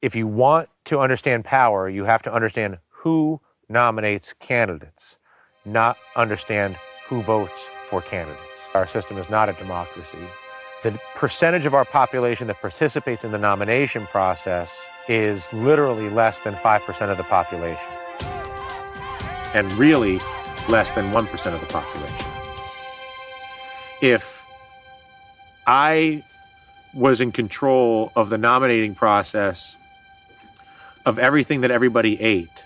if you want to understand power, you have to understand who nominates candidates, not understand who votes for candidates. Our system is not a democracy. The percentage of our population that participates in the nomination process is literally less than 5% of the population, and really less than 1% of the population. If I was in control of the nominating process of everything that everybody ate,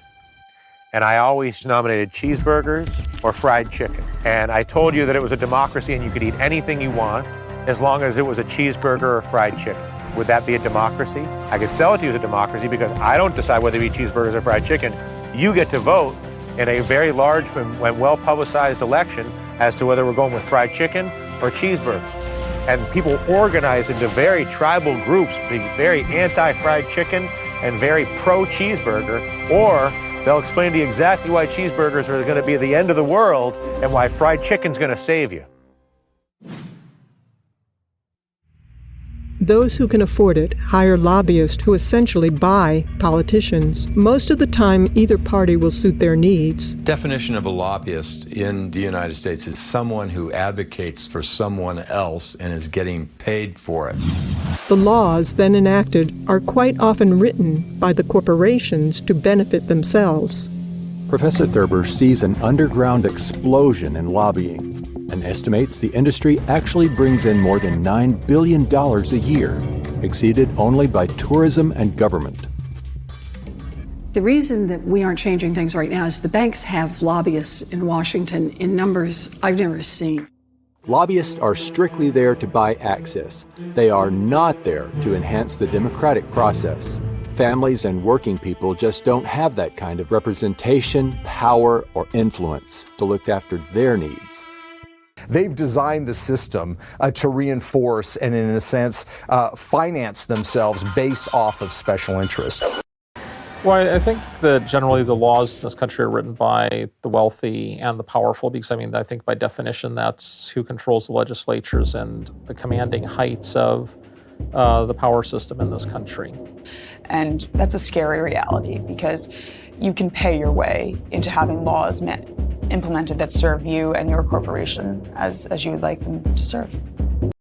and I always nominated cheeseburgers or fried chicken, and I told you that it was a democracy and you could eat anything you want as long as it was a cheeseburger or fried chicken, would that be a democracy? I could sell it to you as a democracy because I don't decide whether to eat cheeseburgers or fried chicken. You get to vote in a very large and well-publicized election as to whether we're going with fried chicken or cheeseburger. And people organize into very tribal groups, being very anti-fried chicken and very pro-cheeseburger, or they'll explain to you exactly why cheeseburgers are going to be the end of the world and why fried chicken's going to save you. Those who can afford it hire lobbyists who essentially buy politicians. Most of the time, either party will suit their needs. Definition of a lobbyist in the United States is someone who advocates for someone else and is getting paid for it. The laws then enacted are quite often written by the corporations to benefit themselves. Professor Thurber sees an underground explosion in lobbying and estimates the industry actually brings in more than $9 billion a year, exceeded only by tourism and government. The reason that we aren't changing things right now is the banks have lobbyists in Washington in numbers I've never seen. Lobbyists are strictly there to buy access. They are not there to enhance the democratic process. Families and working people just don't have that kind of representation, power, or influence to look after their needs. They've designed the system to reinforce and, in a sense, finance themselves based off of special interests. Well, I think that generally the laws in this country are written by the wealthy and the powerful because, I think by definition that's who controls the legislatures and the commanding heights of the power system in this country. And that's a scary reality because you can pay your way into having laws implemented that serve you and your corporation as you would like them to serve.